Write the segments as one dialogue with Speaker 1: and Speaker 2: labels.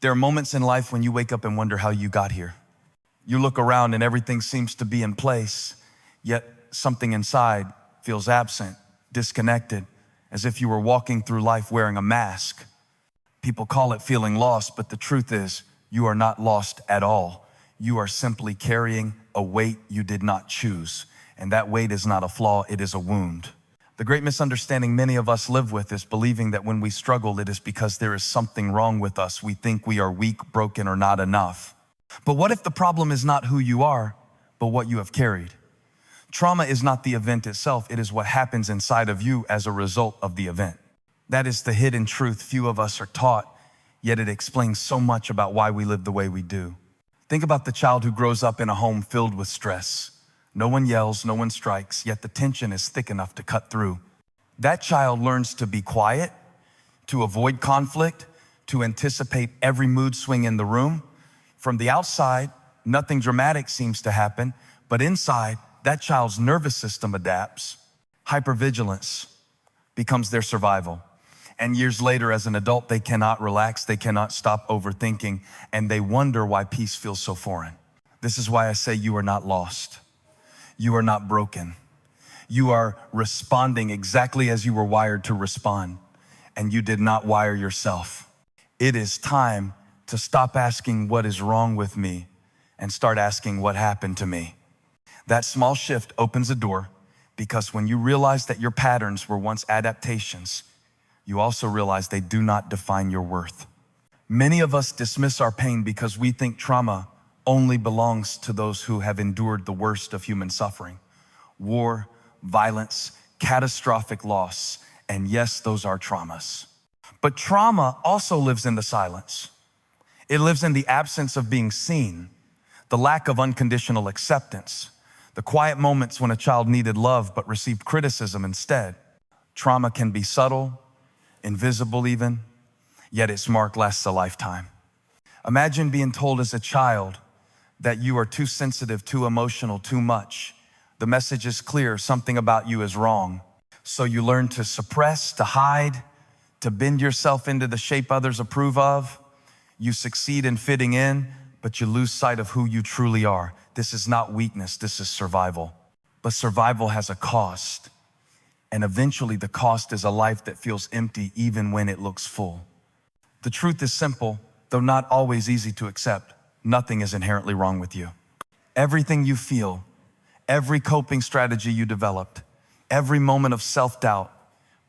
Speaker 1: There are moments in life when you wake up and wonder how you got here. You look around and everything seems to be in place, yet something inside feels absent, disconnected, as if you were walking through life wearing a mask. People call it feeling lost, but the truth is, you are not lost at all. You are simply carrying a weight you did not choose, and that weight is not a flaw, it is a wound. The great misunderstanding many of us live with is believing that when we struggle, it is because there is something wrong with us. We think we are weak, broken, or not enough. But what if the problem is not who you are, but what you have carried? Trauma is not the event itself, it is what happens inside of you as a result of the event. That is the hidden truth few of us are taught, yet it explains so much about why we live the way we do. Think about the child who grows up in a home filled with stress. No one yells, no one strikes, yet the tension is thick enough to cut through. That child learns to be quiet, to avoid conflict, to anticipate every mood swing in the room. From the outside, nothing dramatic seems to happen, but inside, that child's nervous system adapts. Hypervigilance becomes their survival. And years later, as an adult, they cannot relax, they cannot stop overthinking, and they wonder why peace feels so foreign. This is why I say you are not lost. You are not broken. You are responding exactly as you were wired to respond, and you did not wire yourself. It is time to stop asking what is wrong with me and start asking what happened to me. That small shift opens a door, because when you realize that your patterns were once adaptations, you also realize they do not define your worth. Many of us dismiss our pain because we think trauma only belongs to those who have endured the worst of human suffering. War, violence, catastrophic loss, and yes, those are traumas. But trauma also lives in the silence. It lives in the absence of being seen, the lack of unconditional acceptance, the quiet moments when a child needed love but received criticism instead. Trauma can be subtle, invisible even, yet its mark lasts a lifetime. Imagine being told as a child that you are too sensitive, too emotional, too much. The message is clear, something about you is wrong. So you learn to suppress, to hide, to bend yourself into the shape others approve of. You succeed in fitting in, but you lose sight of who you truly are. This is not weakness, this is survival. But survival has a cost. And eventually the cost is a life that feels empty even when it looks full. The truth is simple, though not always easy to accept. Nothing is inherently wrong with you. Everything you feel, every coping strategy you developed, every moment of self-doubt,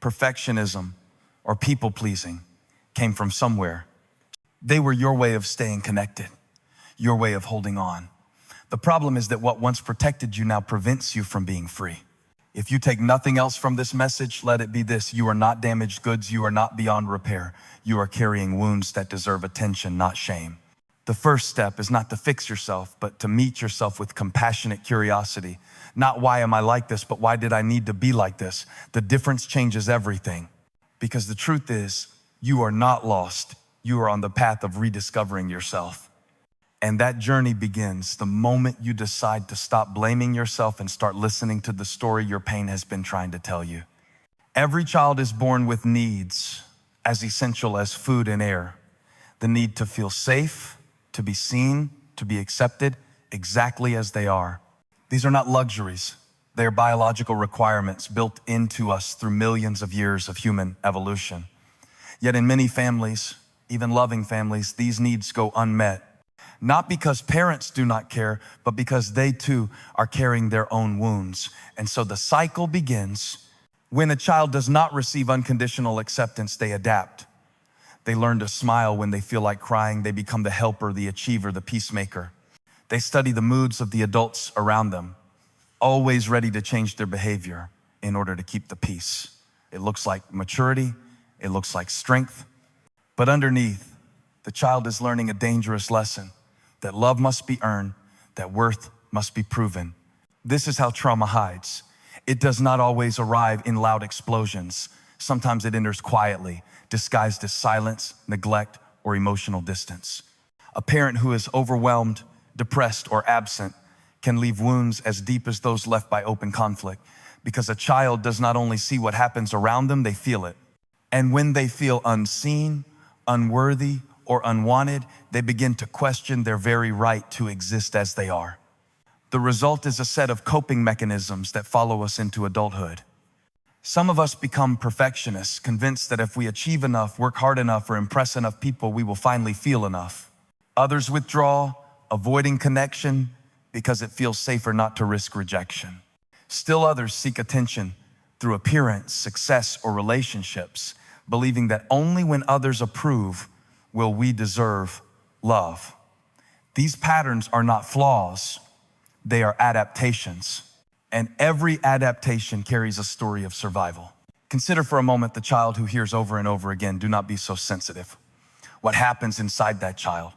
Speaker 1: perfectionism, or people-pleasing came from somewhere. They were your way of staying connected, your way of holding on. The problem is that what once protected you now prevents you from being free. If you take nothing else from this message, let it be this: you are not damaged goods, you are not beyond repair. You are carrying wounds that deserve attention, not shame. The first step is not to fix yourself, but to meet yourself with compassionate curiosity. Not why am I like this, but why did I need to be like this? The difference changes everything. Because the truth is, you are not lost. You are on the path of rediscovering yourself. And that journey begins the moment you decide to stop blaming yourself and start listening to the story your pain has been trying to tell you. Every child is born with needs as essential as food and air. The need to feel safe, to be seen, to be accepted exactly as they are. These are not luxuries. They are biological requirements built into us through millions of years of human evolution. Yet in many families, even loving families, these needs go unmet. Not because parents do not care, but because they too are carrying their own wounds. And so the cycle begins. When a child does not receive unconditional acceptance, they adapt. They learn to smile when they feel like crying. They become the helper, the achiever, the peacemaker. They study the moods of the adults around them, always ready to change their behavior in order to keep the peace. It looks like maturity. It looks like strength. But underneath, the child is learning a dangerous lesson, that love must be earned, that worth must be proven. This is how trauma hides. It does not always arrive in loud explosions. Sometimes it enters quietly, disguised as silence, neglect, or emotional distance. A parent who is overwhelmed, depressed, or absent can leave wounds as deep as those left by open conflict, because a child does not only see what happens around them, they feel it. And when they feel unseen, unworthy, or unwanted, they begin to question their very right to exist as they are. The result is a set of coping mechanisms that follow us into adulthood. Some of us become perfectionists, convinced that if we achieve enough, work hard enough, or impress enough people, we will finally feel enough. Others withdraw, avoiding connection because it feels safer not to risk rejection. Still others seek attention through appearance, success, or relationships, believing that only when others approve will we deserve love. These patterns are not flaws, they are adaptations. And every adaptation carries a story of survival. Consider for a moment the child who hears over and over again, "Do not be so sensitive." What happens inside that child?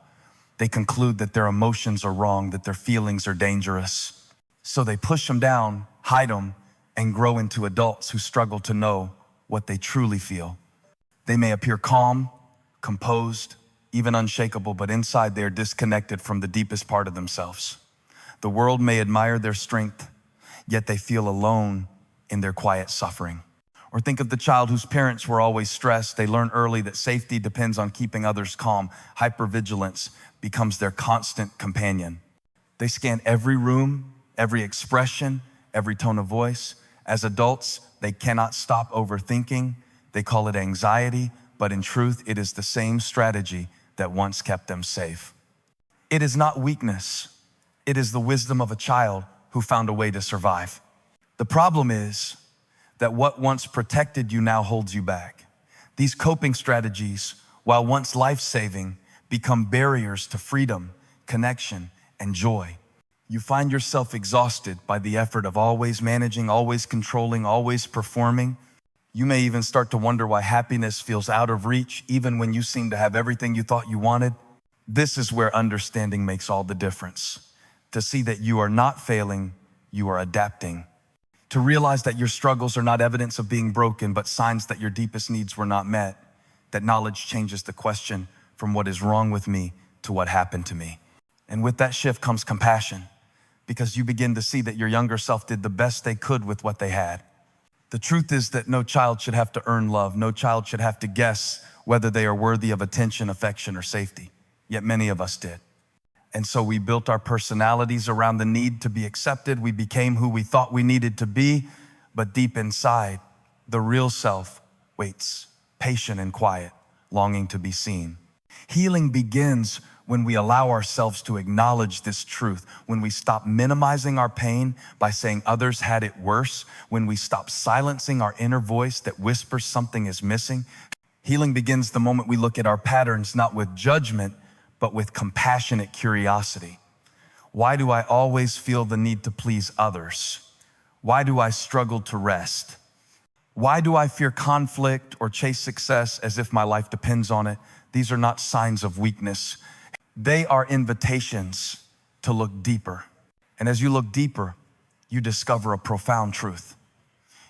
Speaker 1: They conclude that their emotions are wrong, that their feelings are dangerous. So they push them down, hide them, and grow into adults who struggle to know what they truly feel. They may appear calm, composed, even unshakable, but inside they are disconnected from the deepest part of themselves. The world may admire their strength, yet they feel alone in their quiet suffering. Or think of the child whose parents were always stressed. They learn early that safety depends on keeping others calm. Hypervigilance becomes their constant companion. They scan every room, every expression, every tone of voice. As adults, they cannot stop overthinking. They call it anxiety, but in truth, it is the same strategy that once kept them safe. It is not weakness. It is the wisdom of a child who found a way to survive. The problem is that what once protected you now holds you back. These coping strategies, while once life-saving, become barriers to freedom, connection, and joy. You find yourself exhausted by the effort of always managing, always controlling, always performing. You may even start to wonder why happiness feels out of reach, even when you seem to have everything you thought you wanted. This is where understanding makes all the difference. To see that you are not failing, you are adapting. To realize that your struggles are not evidence of being broken, but signs that your deepest needs were not met. That knowledge changes the question from what is wrong with me to what happened to me. And with that shift comes compassion, because you begin to see that your younger self did the best they could with what they had. The truth is that no child should have to earn love. No child should have to guess whether they are worthy of attention, affection, or safety. Yet many of us did. And so we built our personalities around the need to be accepted. We became who we thought we needed to be, but deep inside, the real self waits, patient and quiet, longing to be seen. Healing begins when we allow ourselves to acknowledge this truth, when we stop minimizing our pain by saying others had it worse, when we stop silencing our inner voice that whispers something is missing. Healing begins the moment we look at our patterns, not with judgment, but with compassionate curiosity. Why do I always feel the need to please others? Why do I struggle to rest? Why do I fear conflict or chase success as if my life depends on it? These are not signs of weakness. They are invitations to look deeper. And as you look deeper, you discover a profound truth.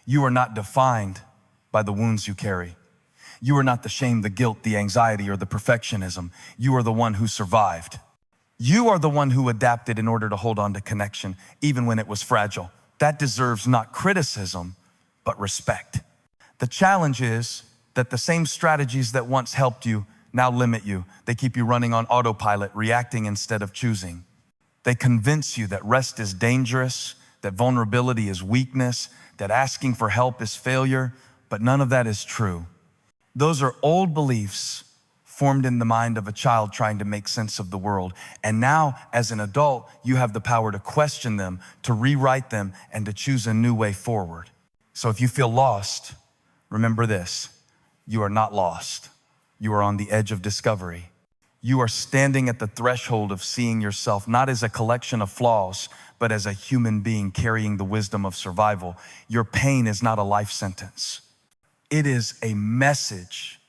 Speaker 1: You are not defined by the wounds you carry. You are not the shame, the guilt, the anxiety, or the perfectionism. You are the one who survived. You are the one who adapted in order to hold on to connection, even when it was fragile. That deserves not criticism, but respect. The challenge is that the same strategies that once helped you now limit you. They keep you running on autopilot, reacting instead of choosing. They convince you that rest is dangerous, that vulnerability is weakness, that asking for help is failure, but none of that is true. Those are old beliefs formed in the mind of a child trying to make sense of the world. And now, as an adult, you have the power to question them, to rewrite them, and to choose a new way forward. So if you feel lost, remember this: you are not lost. You are on the edge of discovery. You are standing at the threshold of seeing yourself not as a collection of flaws, but as a human being carrying the wisdom of survival. Your pain is not a life sentence. It is a message,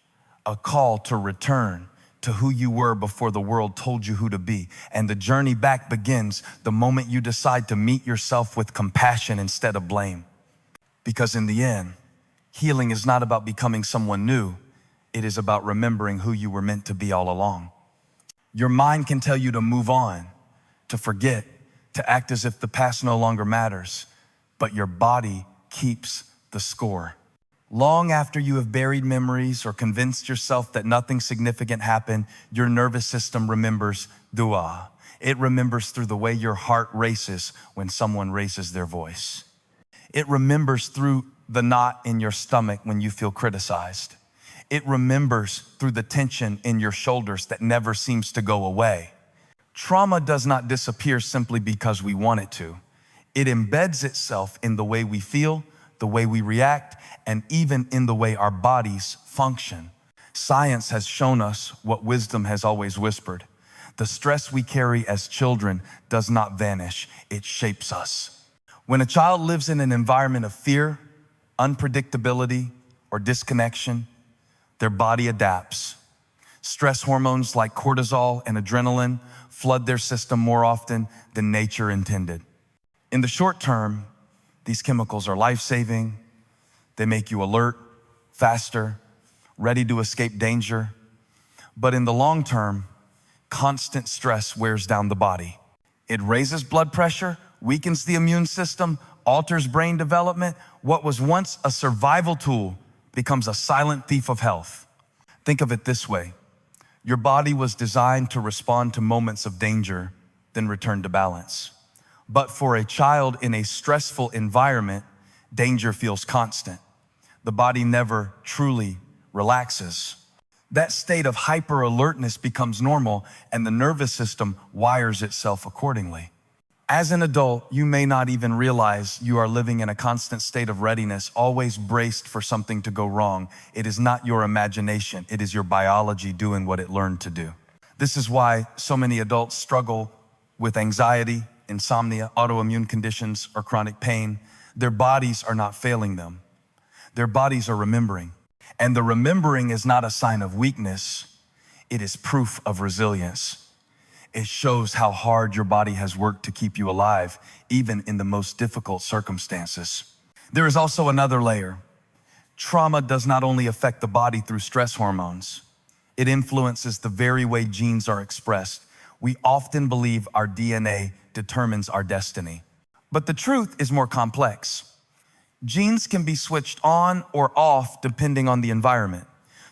Speaker 1: a call to return to who you were before the world told you who to be. And the journey back begins the moment you decide to meet yourself with compassion instead of blame. Because in the end, healing is not about becoming someone new. It is about remembering who you were meant to be all along. Your mind can tell you to move on, to forget, to act as if the past no longer matters, but your body keeps the score. Long after you have buried memories or convinced yourself that nothing significant happened, your nervous system remembers dua. It remembers through the way your heart races when someone raises their voice. It remembers through the knot in your stomach when you feel criticized. It remembers through the tension in your shoulders that never seems to go away. Trauma does not disappear simply because we want it to. It embeds itself in the way we feel, the way we react, and even in the way our bodies function. Science has shown us what wisdom has always whispered. The stress we carry as children does not vanish, it shapes us. When a child lives in an environment of fear, unpredictability, or disconnection, their body adapts. Stress hormones like cortisol and adrenaline flood their system more often than nature intended. In the short term, these chemicals are life-saving. They make you alert, faster, ready to escape danger. But in the long term, constant stress wears down the body. It raises blood pressure, weakens the immune system, alters brain development. What was once a survival tool becomes a silent thief of health. Think of it this way. Your body was designed to respond to moments of danger, then return to balance. But for a child in a stressful environment, danger feels constant. The body never truly relaxes. That state of hyper alertness becomes normal, and the nervous system wires itself accordingly. As an adult, you may not even realize you are living in a constant state of readiness, always braced for something to go wrong. It is not your imagination, it is your biology doing what it learned to do. This is why so many adults struggle with anxiety, insomnia, autoimmune conditions, or chronic pain. Their bodies are not failing them. Their bodies are remembering. And the remembering is not a sign of weakness, it is proof of resilience. It shows how hard your body has worked to keep you alive, even in the most difficult circumstances. There is also another layer. Trauma does not only affect the body through stress hormones, it influences the very way genes are expressed. We often believe our DNA determines our destiny. But the truth is more complex. Genes can be switched on or off depending on the environment.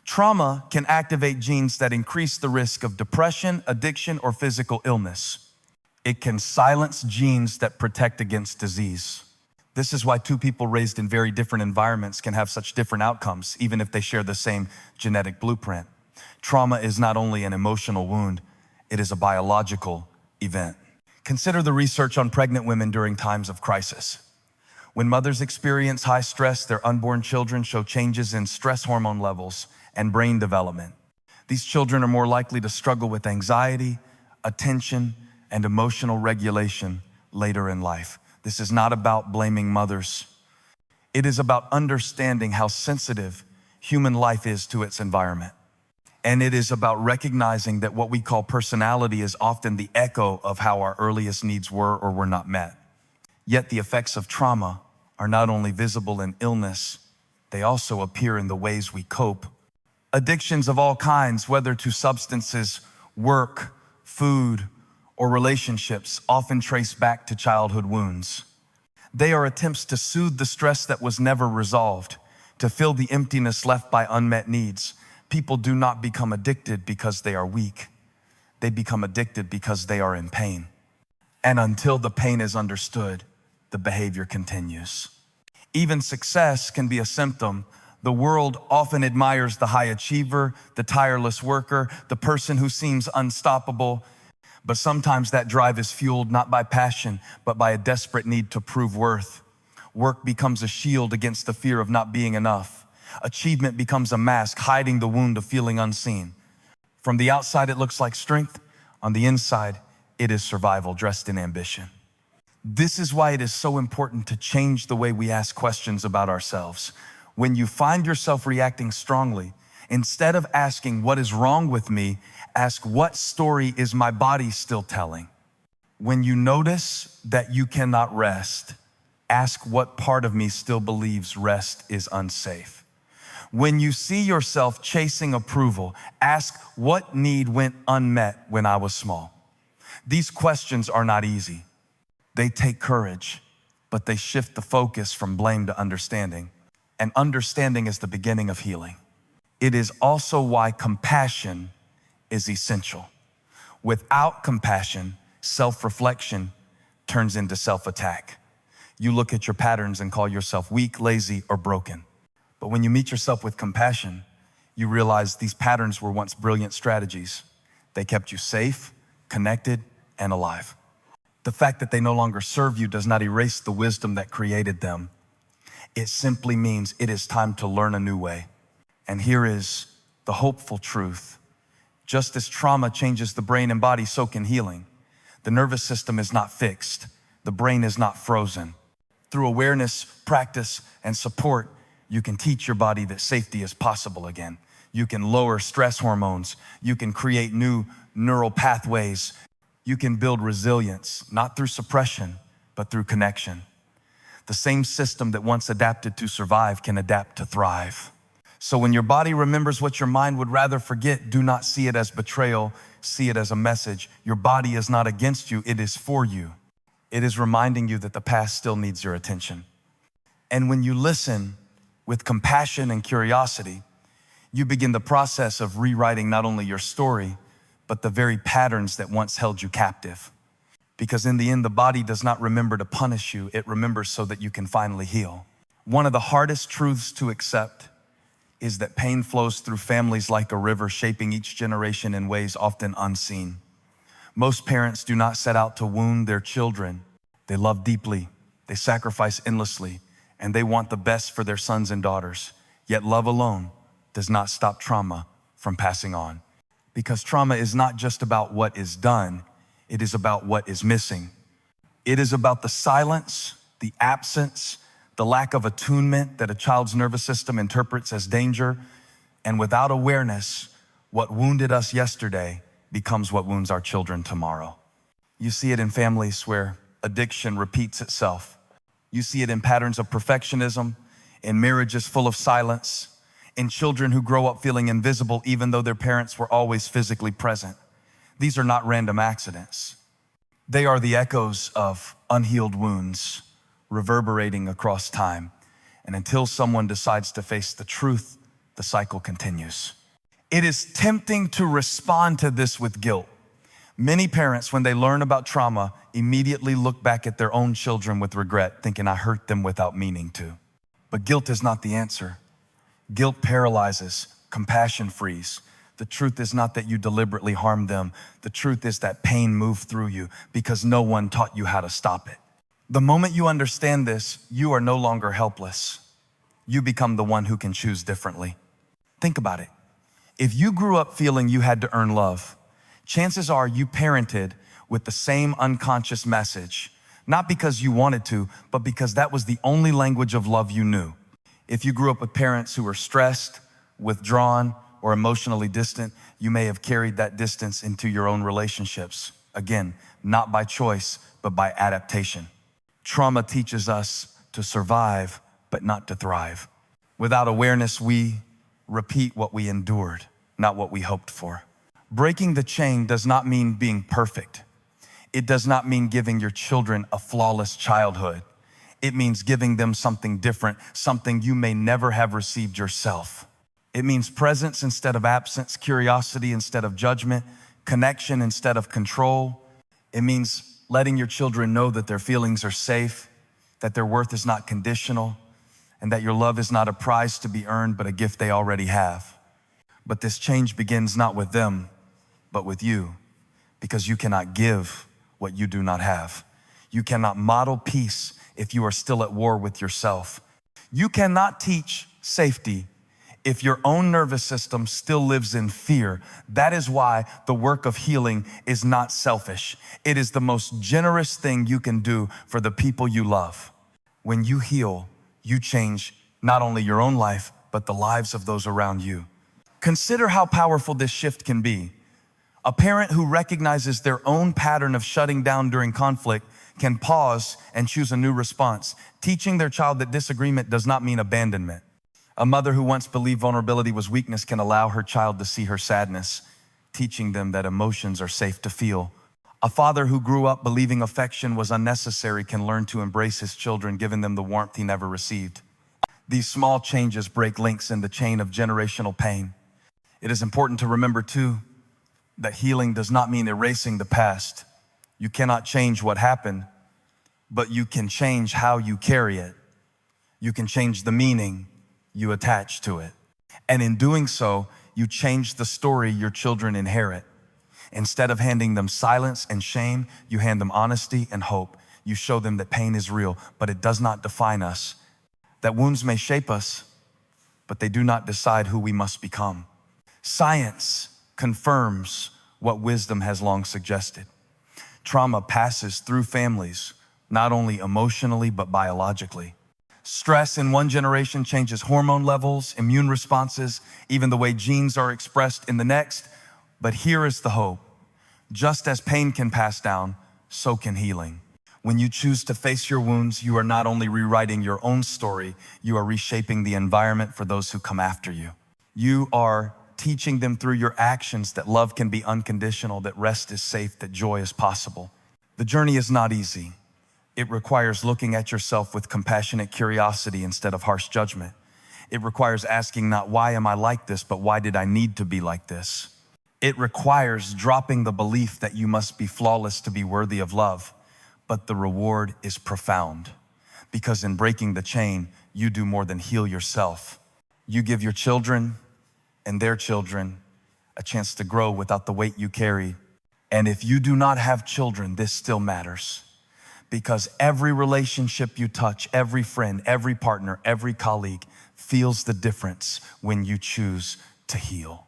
Speaker 1: Trauma can activate genes that increase the risk of depression, addiction, or physical illness. It can silence genes that protect against disease. This is why two people raised in very different environments can have such different outcomes, even if they share the same genetic blueprint. Trauma is not only an emotional wound, it is a biological event. Consider the research on pregnant women during times of crisis. When mothers experience high stress, their unborn children show changes in stress hormone levels and brain development. These children are more likely to struggle with anxiety, attention, and emotional regulation later in life. This is not about blaming mothers. It is about understanding how sensitive human life is to its environment. And it is about recognizing that what we call personality is often the echo of how our earliest needs were or were not met. Yet the effects of trauma are not only visible in illness, they also appear in the ways we cope. Addictions of all kinds, whether to substances, work, food, or relationships, often trace back to childhood wounds. They are attempts to soothe the stress that was never resolved, to fill the emptiness left by unmet needs. People do not become addicted because they are weak. They become addicted because they are in pain. And until the pain is understood, the behavior continues. Even success can be a symptom. The world often admires the high achiever, the tireless worker, the person who seems unstoppable. But sometimes that drive is fueled not by passion, but by a desperate need to prove worth. Work becomes a shield against the fear of not being enough. Achievement becomes a mask hiding the wound of feeling unseen. From the outside, it looks like strength. On the inside, it is survival dressed in ambition. This is why it is so important to change the way we ask questions about ourselves. When you find yourself reacting strongly, instead of asking, "What is wrong with me?" ask, "What story is my body still telling?" When you notice that you cannot rest, ask, "What part of me still believes rest is unsafe?" When you see yourself chasing approval, ask, "What need went unmet when I was small?" These questions are not easy. They take courage, but they shift the focus from blame to understanding. And understanding is the beginning of healing. It is also why compassion is essential. Without compassion, self-reflection turns into self-attack. You look at your patterns and call yourself weak, lazy, or broken. But when you meet yourself with compassion, you realize these patterns were once brilliant strategies. They kept you safe, connected, and alive. The fact that they no longer serve you does not erase the wisdom that created them. It simply means it is time to learn a new way. And here is the hopeful truth. Just as trauma changes the brain and body, so can healing. The nervous system is not fixed. The brain is not frozen. Through awareness, practice, and support, you can teach your body that safety is possible again. You can lower stress hormones. You can create new neural pathways. You can build resilience, not through suppression, but through connection. The same system that once adapted to survive can adapt to thrive. So when your body remembers what your mind would rather forget, do not see it as betrayal, see it as a message. Your body is not against you, it is for you. It is reminding you that the past still needs your attention. And when you listen with compassion and curiosity, you begin the process of rewriting not only your story, but the very patterns that once held you captive. Because in the end, the body does not remember to punish you, it remembers so that you can finally heal. One of the hardest truths to accept is that pain flows through families like a river, shaping each generation in ways often unseen. Most parents do not set out to wound their children. They love deeply, they sacrifice endlessly, and they want the best for their sons and daughters. Yet love alone does not stop trauma from passing on. Because trauma is not just about what is done, it is about what is missing. It is about the silence, the absence, the lack of attunement that a child's nervous system interprets as danger. And without awareness, what wounded us yesterday becomes what wounds our children tomorrow. You see it in families where addiction repeats itself. You see it in patterns of perfectionism, in marriages full of silence, in children who grow up feeling invisible even though their parents were always physically present. These are not random accidents. They are the echoes of unhealed wounds reverberating across time. And until someone decides to face the truth, the cycle continues. It is tempting to respond to this with guilt. Many parents, when they learn about trauma, immediately look back at their own children with regret, thinking I hurt them without meaning to. But guilt is not the answer. Guilt paralyzes, compassion frees. The truth is not that you deliberately harmed them. The truth is that pain moved through you because no one taught you how to stop it. The moment you understand this, you are no longer helpless. You become the one who can choose differently. Think about it. If you grew up feeling you had to earn love, chances are you parented with the same unconscious message, not because you wanted to, but because that was the only language of love you knew. If you grew up with parents who were stressed, withdrawn, or emotionally distant, you may have carried that distance into your own relationships. Again, not by choice, but by adaptation. Trauma teaches us to survive, but not to thrive. Without awareness, we repeat what we endured, not what we hoped for. Breaking the chain does not mean being perfect. It does not mean giving your children a flawless childhood. It means giving them something different, something you may never have received yourself. It means presence instead of absence, curiosity instead of judgment, connection instead of control. It means letting your children know that their feelings are safe, that their worth is not conditional, and that your love is not a prize to be earned, but a gift they already have. But this change begins not with them, but with you, because you cannot give what you do not have. You cannot model peace if you are still at war with yourself. You cannot teach safety if your own nervous system still lives in fear. That is why the work of healing is not selfish. It is the most generous thing you can do for the people you love. When you heal, you change not only your own life, but the lives of those around you. Consider how powerful this shift can be. A parent who recognizes their own pattern of shutting down during conflict can pause and choose a new response, teaching their child that disagreement does not mean abandonment. A mother who once believed vulnerability was weakness can allow her child to see her sadness, teaching them that emotions are safe to feel. A father who grew up believing affection was unnecessary can learn to embrace his children, giving them the warmth he never received. These small changes break links in the chain of generational pain. It is important to remember, too, that healing does not mean erasing the past. You cannot change what happened, but you can change how you carry it. You can change the meaning you attach to it. And in doing so, you change the story your children inherit. Instead of handing them silence and shame, you hand them honesty and hope. You show them that pain is real, but it does not define us. That wounds may shape us, but they do not decide who we must become. Science confirms what wisdom has long suggested. Trauma passes through families, not only emotionally, but biologically. Stress in one generation changes hormone levels, immune responses, even the way genes are expressed in the next. But here is the hope. Just as pain can pass down, so can healing. When you choose to face your wounds, you are not only rewriting your own story, you are reshaping the environment for those who come after you. You are teaching them through your actions that love can be unconditional, that rest is safe, that joy is possible. The journey is not easy. It requires looking at yourself with compassionate curiosity instead of harsh judgment. It requires asking not why am I like this, but why did I need to be like this? It requires dropping the belief that you must be flawless to be worthy of love. But the reward is profound, because in breaking the chain, you do more than heal yourself. You give your children and their children a chance to grow without the weight you carry. And if you do not have children, this still matters, because every relationship you touch, every friend, every partner, every colleague feels the difference when you choose to heal.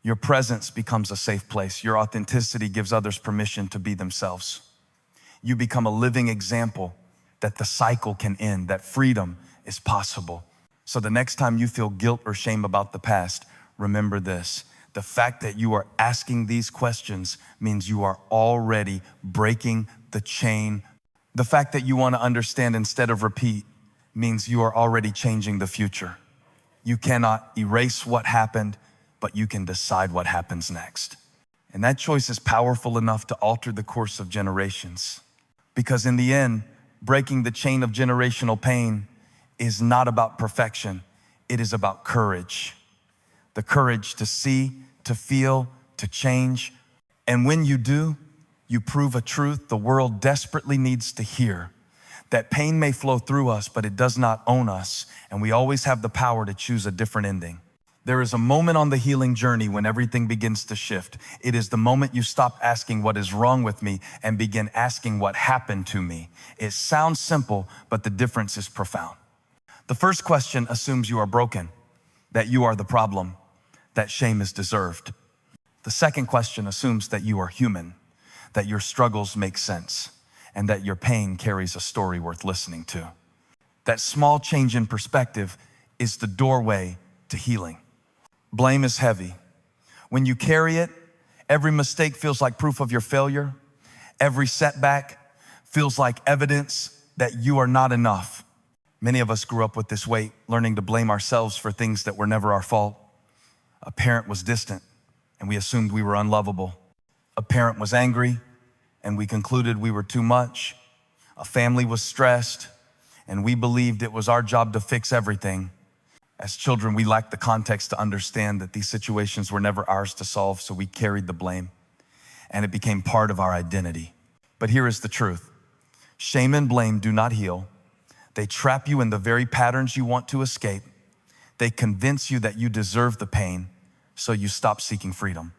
Speaker 1: Your presence becomes a safe place. Your authenticity gives others permission to be themselves. You become a living example that the cycle can end, that freedom is possible. So the next time you feel guilt or shame about the past, remember this: the fact that you are asking these questions means you are already breaking the chain. The fact that you want to understand instead of repeat means you are already changing the future. You cannot erase what happened, but you can decide what happens next. And that choice is powerful enough to alter the course of generations. Because in the end, breaking the chain of generational pain is not about perfection. It is about courage. The courage to see, to feel, to change. And when you do, you prove a truth the world desperately needs to hear. That pain may flow through us, but it does not own us. And we always have the power to choose a different ending. There is a moment on the healing journey when everything begins to shift. It is the moment you stop asking what is wrong with me and begin asking what happened to me. It sounds simple, but the difference is profound. The first question assumes you are broken, that you are the problem, that shame is deserved. The second question assumes that you are human, that your struggles make sense, and that your pain carries a story worth listening to. That small change in perspective is the doorway to healing. Blame is heavy. When you carry it, every mistake feels like proof of your failure. Every setback feels like evidence that you are not enough. Many of us grew up with this weight, learning to blame ourselves for things that were never our fault. A parent was distant, and we assumed we were unlovable. A parent was angry, and we concluded we were too much. A family was stressed, and we believed it was our job to fix everything. As children, we lacked the context to understand that these situations were never ours to solve, so we carried the blame, and it became part of our identity. But here is the truth. Shame and blame do not heal. They trap you in the very patterns you want to escape. They convince you that you deserve the pain, so you stop seeking freedom.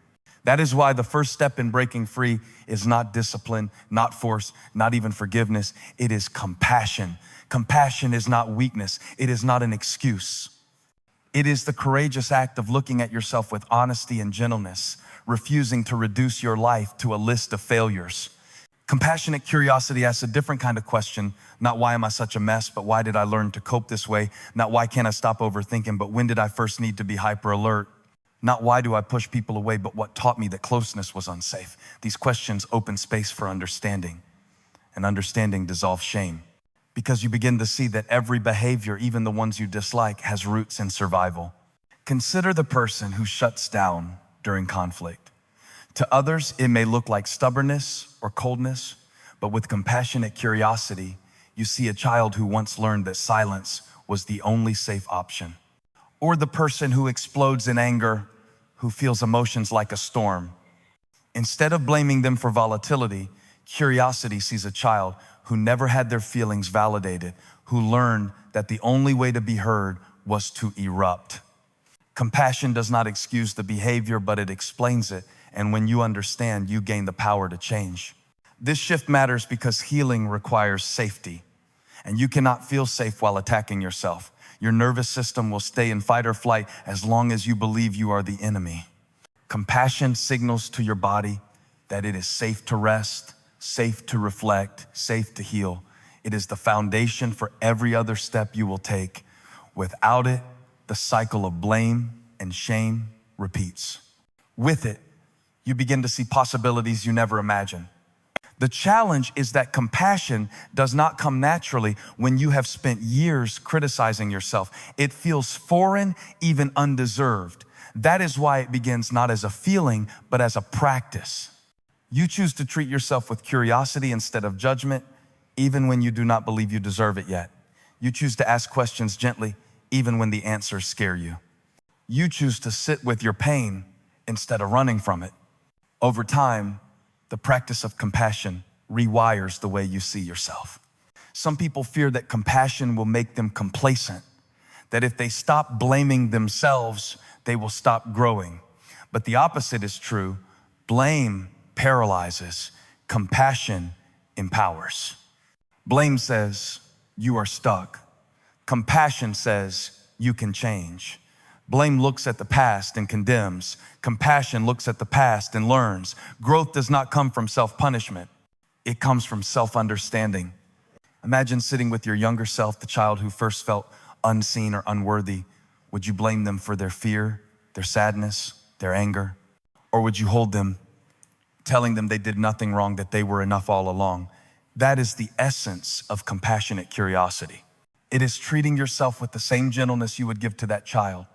Speaker 1: That is why the first step in breaking free is not discipline, not force, not even forgiveness. It is compassion. Compassion is not weakness. It is not an excuse. It is the courageous act of looking at yourself with honesty and gentleness, refusing to reduce your life to a list of failures. Compassionate curiosity asks a different kind of question, not why am I such a mess, but why did I learn to cope this way? Not why can't I stop overthinking, but when did I first need to be hyper alert? Not why do I push people away, but what taught me that closeness was unsafe? These questions open space for understanding, and understanding dissolves shame. Because you begin to see that every behavior, even the ones you dislike, has roots in survival. Consider the person who shuts down during conflict. To others, it may look like stubbornness or coldness, but with compassionate curiosity, you see a child who once learned that silence was the only safe option. Or the person who explodes in anger, who feels emotions like a storm. Instead of blaming them for volatility, curiosity sees a child who never had their feelings validated, who learned that the only way to be heard was to erupt. Compassion does not excuse the behavior, but it explains it. And when you understand, you gain the power to change. This shift matters because healing requires safety. And you cannot feel safe while attacking yourself. Your nervous system will stay in fight or flight as long as you believe you are the enemy. Compassion signals to your body that it is safe to rest, safe to reflect, safe to heal. It is the foundation for every other step you will take. Without it, the cycle of blame and shame repeats. With it, you begin to see possibilities you never imagined. The challenge is that compassion does not come naturally when you have spent years criticizing yourself. It feels foreign, even undeserved. That is why it begins not as a feeling, but as a practice. You choose to treat yourself with curiosity instead of judgment, even when you do not believe you deserve it yet. You choose to ask questions gently, even when the answers scare you. You choose to sit with your pain instead of running from it. Over time, the practice of compassion rewires the way you see yourself. Some people fear that compassion will make them complacent, that if they stop blaming themselves, they will stop growing. But the opposite is true. Blame paralyzes, compassion empowers. Blame says, you are stuck. Compassion says, you can change. Blame looks at the past and condemns. Compassion looks at the past and learns. Growth does not come from self-punishment. It comes from self-understanding. Imagine sitting with your younger self, the child who first felt unseen or unworthy. Would you blame them for their fear, their sadness, their anger? Or would you hold them, telling them they did nothing wrong, that they were enough all along? That is the essence of compassionate curiosity. It is treating yourself with the same gentleness you would give to that child,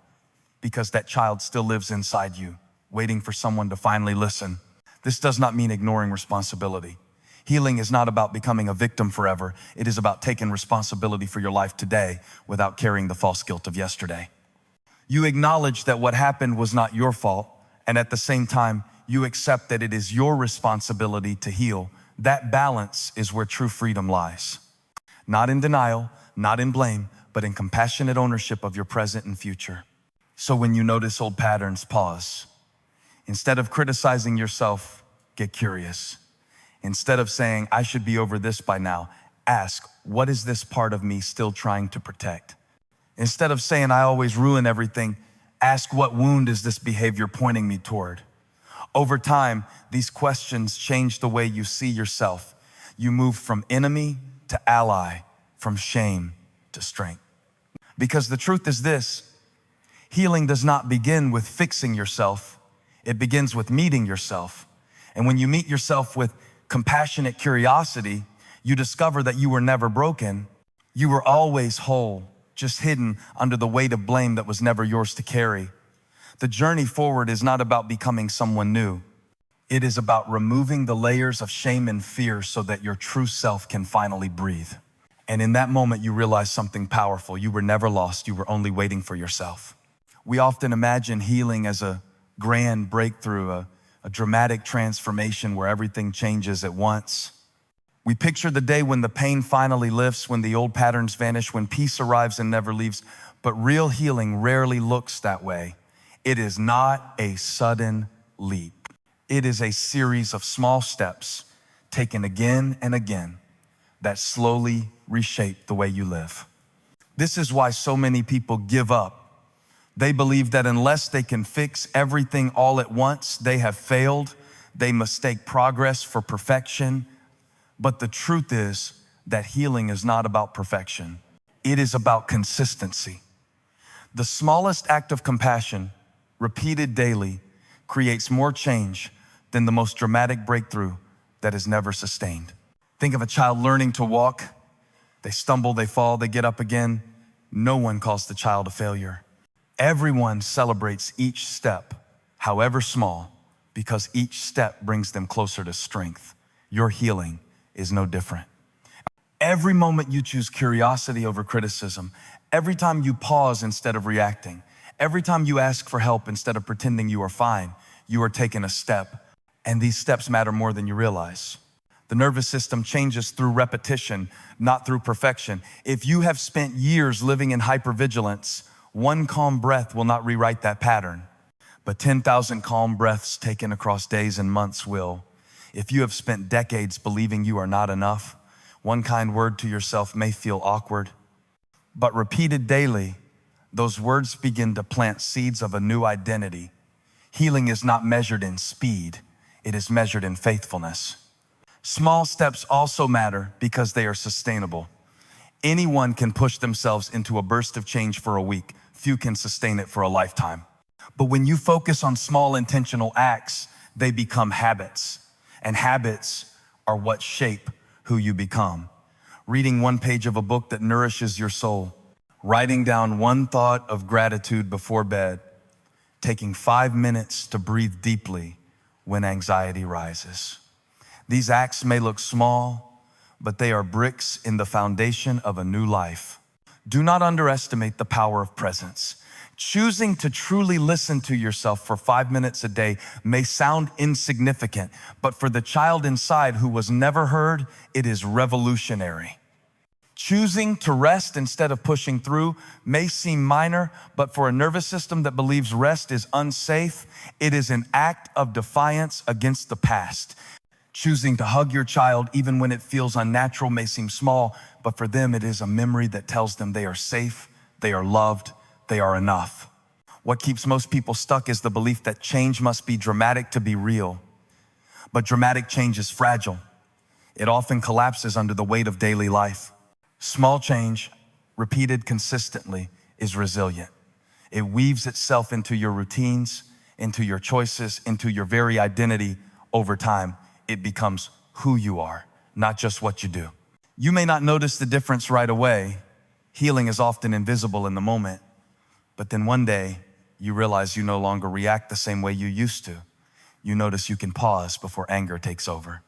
Speaker 1: because that child still lives inside you, waiting for someone to finally listen. This does not mean ignoring responsibility. Healing is not about becoming a victim forever. It is about taking responsibility for your life today without carrying the false guilt of yesterday. You acknowledge that what happened was not your fault, and at the same time, you accept that it is your responsibility to heal. That balance is where true freedom lies. Not in denial, not in blame, but in compassionate ownership of your present and future. So when you notice old patterns, pause. Instead of criticizing yourself, get curious. Instead of saying, I should be over this by now, ask, what is this part of me still trying to protect? Instead of saying, I always ruin everything, ask, what wound is this behavior pointing me toward? Over time, these questions change the way you see yourself. You move from enemy to ally, from shame to strength. Because the truth is this, healing does not begin with fixing yourself. It begins with meeting yourself. And when you meet yourself with compassionate curiosity, you discover that you were never broken. You were always whole, just hidden under the weight of blame that was never yours to carry. The journey forward is not about becoming someone new. It is about removing the layers of shame and fear so that your true self can finally breathe. And in that moment, you realize something powerful. You were never lost. You were only waiting for yourself. We often imagine healing as a grand breakthrough, a dramatic transformation where everything changes at once. We picture the day when the pain finally lifts, when the old patterns vanish, when peace arrives and never leaves. But real healing rarely looks that way. It is not a sudden leap. It is a series of small steps taken again and again that slowly reshape the way you live. This is why so many people give up. They believe that unless they can fix everything all at once, they have failed. They mistake progress for perfection. But the truth is that healing is not about perfection. It is about consistency. The smallest act of compassion, repeated daily, creates more change than the most dramatic breakthrough that is never sustained. Think of a child learning to walk. They stumble, they fall, they get up again. No one calls the child a failure. Everyone celebrates each step, however small, because each step brings them closer to strength. Your healing is no different. Every moment you choose curiosity over criticism, every time you pause instead of reacting, every time you ask for help instead of pretending you are fine, you are taking a step. And these steps matter more than you realize. The nervous system changes through repetition, not through perfection. If you have spent years living in hypervigilance, one calm breath will not rewrite that pattern, but 10,000 calm breaths taken across days and months will. If you have spent decades believing you are not enough, one kind word to yourself may feel awkward, but repeated daily, those words begin to plant seeds of a new identity. Healing is not measured in speed, it is measured in faithfulness. Small steps also matter because they are sustainable. Anyone can push themselves into a burst of change for a week. Few can sustain it for a lifetime. But when you focus on small intentional acts, they become habits. And habits are what shape who you become. Reading one page of a book that nourishes your soul, writing down one thought of gratitude before bed, taking 5 minutes to breathe deeply when anxiety rises. These acts may look small, but they are bricks in the foundation of a new life. Do not underestimate the power of presence. Choosing to truly listen to yourself for 5 minutes a day may sound insignificant, but for the child inside who was never heard, it is revolutionary. Choosing to rest instead of pushing through may seem minor, but for a nervous system that believes rest is unsafe, it is an act of defiance against the past. Choosing to hug your child even when it feels unnatural may seem small, but for them it is a memory that tells them they are safe, they are loved, they are enough. What keeps most people stuck is the belief that change must be dramatic to be real. But dramatic change is fragile. It often collapses under the weight of daily life. Small change, repeated consistently, is resilient. It weaves itself into your routines, into your choices, into your very identity. Over time, it becomes who you are, not just what you do. You may not notice the difference right away. Healing is often invisible in the moment. But then one day, you realize you no longer react the same way you used to. You notice you can pause before anger takes over.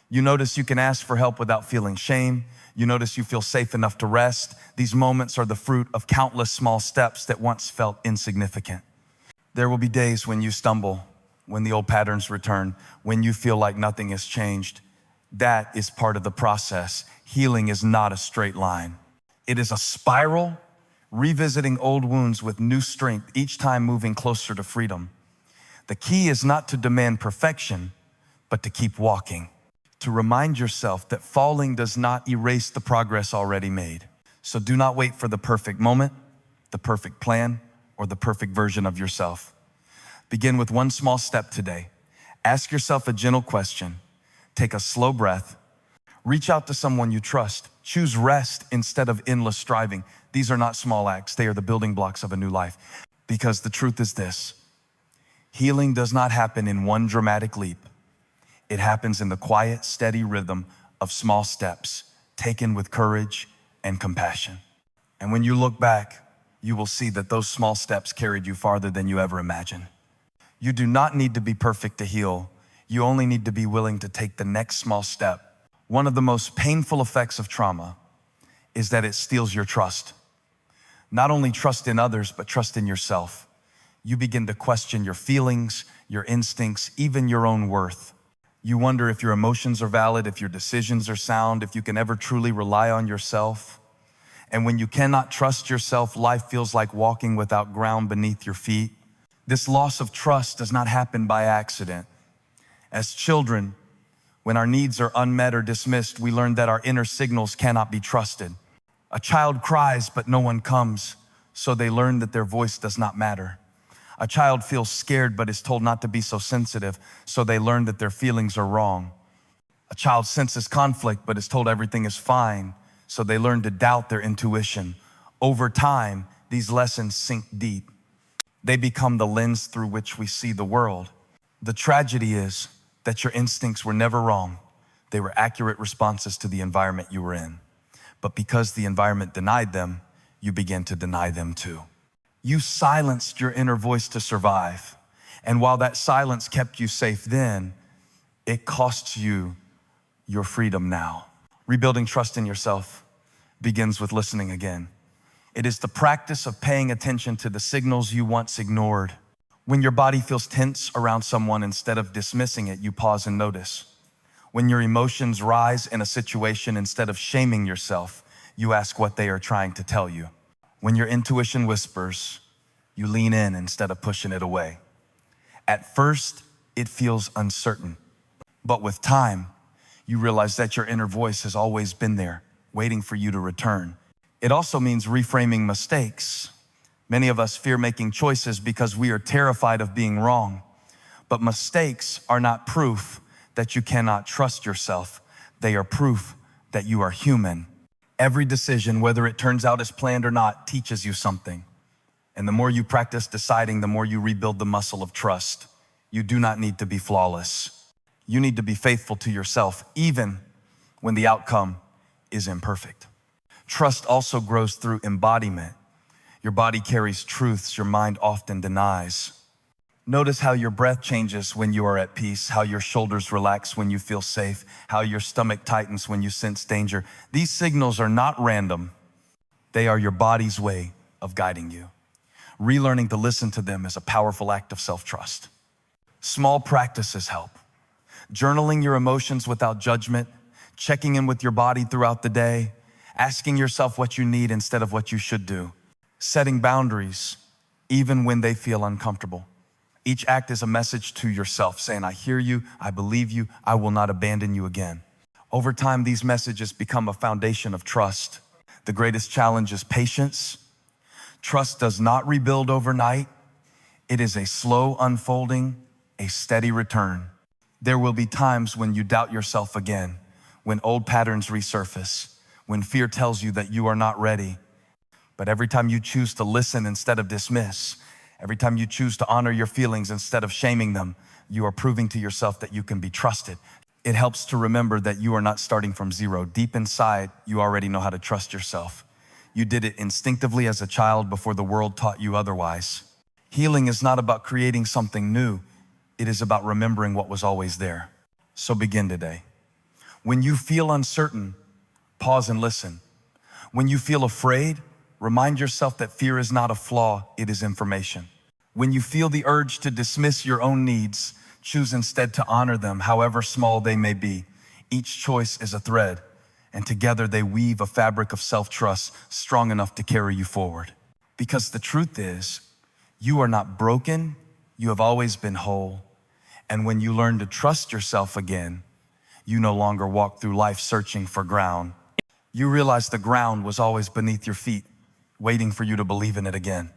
Speaker 1: You notice you can ask for help without feeling shame. You notice you feel safe enough to rest. These moments are the fruit of countless small steps that once felt insignificant. There will be days when you stumble, when the old patterns return, when you feel like nothing has changed. That is part of the process. Healing is not a straight line. It is a spiral, revisiting old wounds with new strength, each time moving closer to freedom. The key is not to demand perfection, but to keep walking, to remind yourself that falling does not erase the progress already made. So do not wait for the perfect moment, the perfect plan, or the perfect version of yourself. Begin with one small step today. Ask yourself a gentle question. Take a slow breath. Reach out to someone you trust. Choose rest instead of endless striving. These are not small acts. They are the building blocks of a new life. Because the truth is this: healing does not happen in one dramatic leap. It happens in the quiet, steady rhythm of small steps taken with courage and compassion. And when you look back, you will see that those small steps carried you farther than you ever imagined. You do not need to be perfect to heal. You only need to be willing to take the next small step. One of the most painful effects of trauma is that it steals your trust. Not only trust in others, but trust in yourself. You begin to question your feelings, your instincts, even your own worth. You wonder if your emotions are valid, if your decisions are sound, if you can ever truly rely on yourself. And when you cannot trust yourself, life feels like walking without ground beneath your feet. This loss of trust does not happen by accident. As children, when our needs are unmet or dismissed, we learn that our inner signals cannot be trusted. A child cries, but no one comes, so they learn that their voice does not matter. A child feels scared, but is told not to be so sensitive, so they learn that their feelings are wrong. A child senses conflict, but is told everything is fine, so they learn to doubt their intuition. Over time, these lessons sink deep. They become the lens through which we see the world. The tragedy is that your instincts were never wrong. They were accurate responses to the environment you were in. But because the environment denied them, you began to deny them too. You silenced your inner voice to survive. And while that silence kept you safe then, it costs you your freedom now. Rebuilding trust in yourself begins with listening again. It is the practice of paying attention to the signals you once ignored. When your body feels tense around someone, instead of dismissing it, you pause and notice. When your emotions rise in a situation, instead of shaming yourself, you ask what they are trying to tell you. When your intuition whispers, you lean in instead of pushing it away. At first, it feels uncertain, but with time, you realize that your inner voice has always been there, waiting for you to return. It also means reframing mistakes. Many of us fear making choices because we are terrified of being wrong. But mistakes are not proof that you cannot trust yourself. They are proof that you are human. Every decision, whether it turns out as planned or not, teaches you something. And the more you practice deciding, the more you rebuild the muscle of trust. You do not need to be flawless. You need to be faithful to yourself, even when the outcome is imperfect. Trust also grows through embodiment. Your body carries truths your mind often denies. Notice how your breath changes when you are at peace, how your shoulders relax when you feel safe, how your stomach tightens when you sense danger. These signals are not random. They are your body's way of guiding you. Relearning to listen to them is a powerful act of self-trust. Small practices help. Journaling your emotions without judgment, checking in with your body throughout the day, asking yourself what you need instead of what you should do, setting boundaries even when they feel uncomfortable. Each act is a message to yourself saying, I hear you, I believe you, I will not abandon you again. Over time, these messages become a foundation of trust. The greatest challenge is patience. Trust does not rebuild overnight. It is a slow unfolding, a steady return. There will be times when you doubt yourself again, when old patterns resurface, when fear tells you that you are not ready. But every time you choose to listen instead of dismiss, every time you choose to honor your feelings instead of shaming them, you are proving to yourself that you can be trusted. It helps to remember that you are not starting from zero. Deep inside, you already know how to trust yourself. You did it instinctively as a child before the world taught you otherwise. Healing is not about creating something new. It is about remembering what was always there. So begin today. When you feel uncertain, pause and listen. When you feel afraid, remind yourself that fear is not a flaw, it is information. When you feel the urge to dismiss your own needs, choose instead to honor them, however small they may be. Each choice is a thread, and together they weave a fabric of self-trust strong enough to carry you forward. Because the truth is, you are not broken, you have always been whole. And when you learn to trust yourself again, you no longer walk through life searching for ground. You realize the ground was always beneath your feet, waiting for you to believe in it again.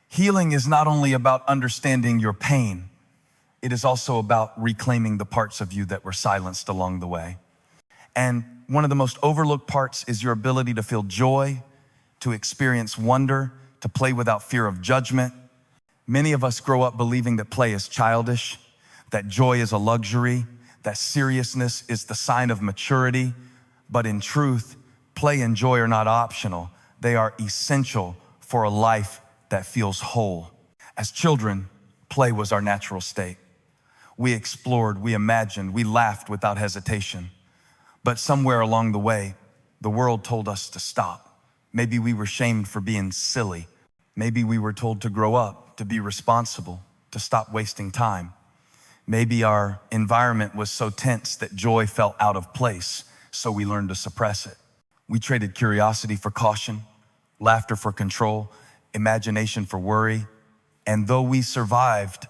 Speaker 1: Healing is not only about understanding your pain, it is also about reclaiming the parts of you that were silenced along the way. And one of the most overlooked parts is your ability to feel joy, to experience wonder, to play without fear of judgment. Many of us grow up believing that play is childish, that joy is a luxury, that seriousness is the sign of maturity. But in truth, play and joy are not optional. They are essential for a life that feels whole. As children, play was our natural state. We explored, we imagined, we laughed without hesitation. But somewhere along the way, the world told us to stop. Maybe we were shamed for being silly. Maybe we were told to grow up, to be responsible, to stop wasting time. Maybe our environment was so tense that joy felt out of place, so we learned to suppress it. We traded curiosity for caution, laughter for control, imagination for worry. And though we survived,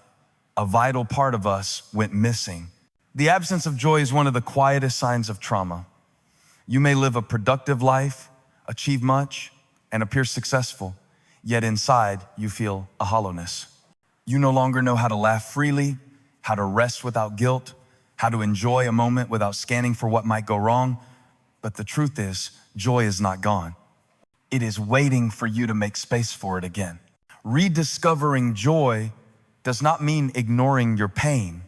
Speaker 1: a vital part of us went missing. The absence of joy is one of the quietest signs of trauma. You may live a productive life, achieve much, and appear successful, yet inside you feel a hollowness. You no longer know how to laugh freely, how to rest without guilt, how to enjoy a moment without scanning for what might go wrong. But the truth is, joy is not gone. It is waiting for you to make space for it again. Rediscovering joy does not mean ignoring your pain.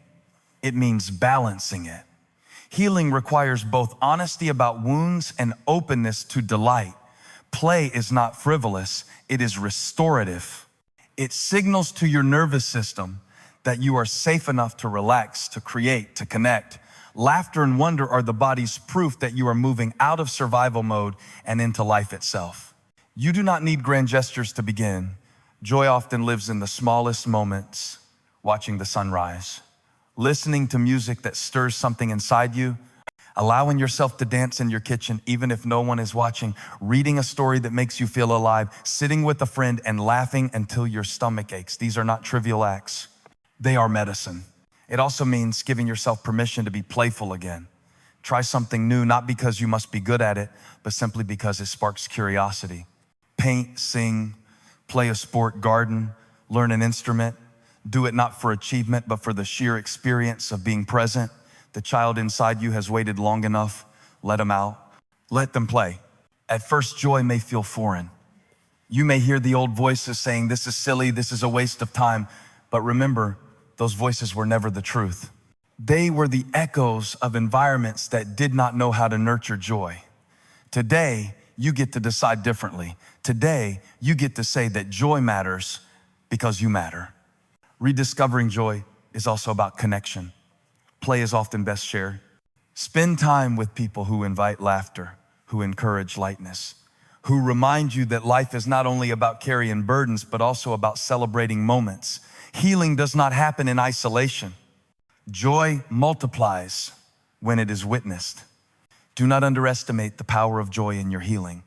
Speaker 1: It means balancing it. Healing requires both honesty about wounds and openness to delight. Play is not frivolous, it is restorative. It signals to your nervous system that you are safe enough to relax, to create, to connect. Laughter and wonder are the body's proof that you are moving out of survival mode and into life itself. You do not need grand gestures to begin. Joy often lives in the smallest moments, watching the sunrise, listening to music that stirs something inside you, allowing yourself to dance in your kitchen even if no one is watching, reading a story that makes you feel alive, sitting with a friend and laughing until your stomach aches. These are not trivial acts. They are medicine. It also means giving yourself permission to be playful again. Try something new, not because you must be good at it, but simply because it sparks curiosity. Paint, sing, play a sport, garden, learn an instrument. Do it not for achievement, but for the sheer experience of being present. The child inside you has waited long enough. Let them out. Let them play. At first, joy may feel foreign. You may hear the old voices saying, this is silly, this is a waste of time. But remember, those voices were never the truth. They were the echoes of environments that did not know how to nurture joy. Today, you get to decide differently. Today, you get to say that joy matters because you matter. Rediscovering joy is also about connection. Play is often best shared. Spend time with people who invite laughter, who encourage lightness, who remind you that life is not only about carrying burdens, but also about celebrating moments. Healing does not happen in isolation. Joy multiplies when it is witnessed. Do not underestimate the power of joy in your healing.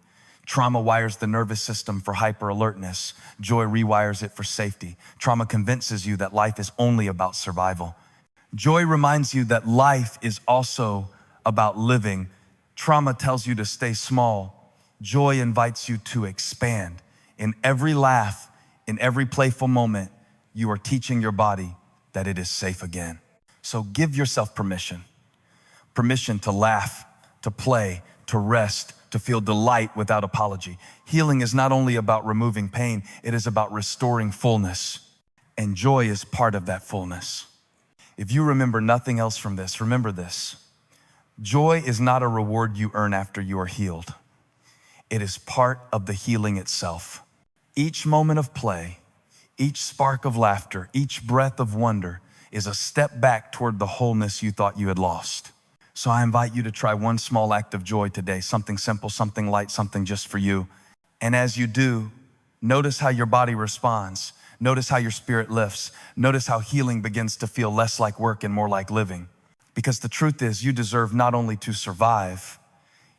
Speaker 1: Trauma wires the nervous system for hyper-alertness. Joy rewires it for safety. Trauma convinces you that life is only about survival. Joy reminds you that life is also about living. Trauma tells you to stay small. Joy invites you to expand. In every laugh, in every playful moment, you are teaching your body that it is safe again. So give yourself permission. Permission to laugh, to play, to rest, to feel delight without apology. Healing is not only about removing pain, it is about restoring fullness. And joy is part of that fullness. If you remember nothing else from this, remember this. Joy is not a reward you earn after you are healed. It is part of the healing itself. Each moment of play, each spark of laughter, each breath of wonder is a step back toward the wholeness you thought you had lost. So I invite you to try one small act of joy today, something simple, something light, something just for you. And as you do, notice how your body responds. Notice how your spirit lifts. Notice how healing begins to feel less like work and more like living. Because the truth is, you deserve not only to survive,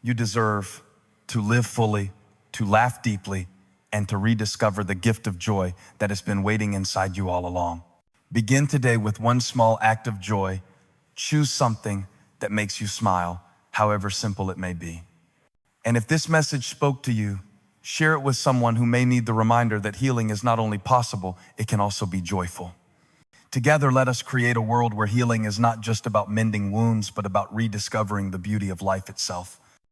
Speaker 1: you deserve to live fully, to laugh deeply, and to rediscover the gift of joy that has been waiting inside you all along. Begin today with one small act of joy. Choose something that makes you smile, however simple it may be. And if this message spoke to you, share it with someone who may need the reminder that healing is not only possible, it can also be joyful. Together, let us create a world where healing is not just about mending wounds, but about rediscovering the beauty of life itself.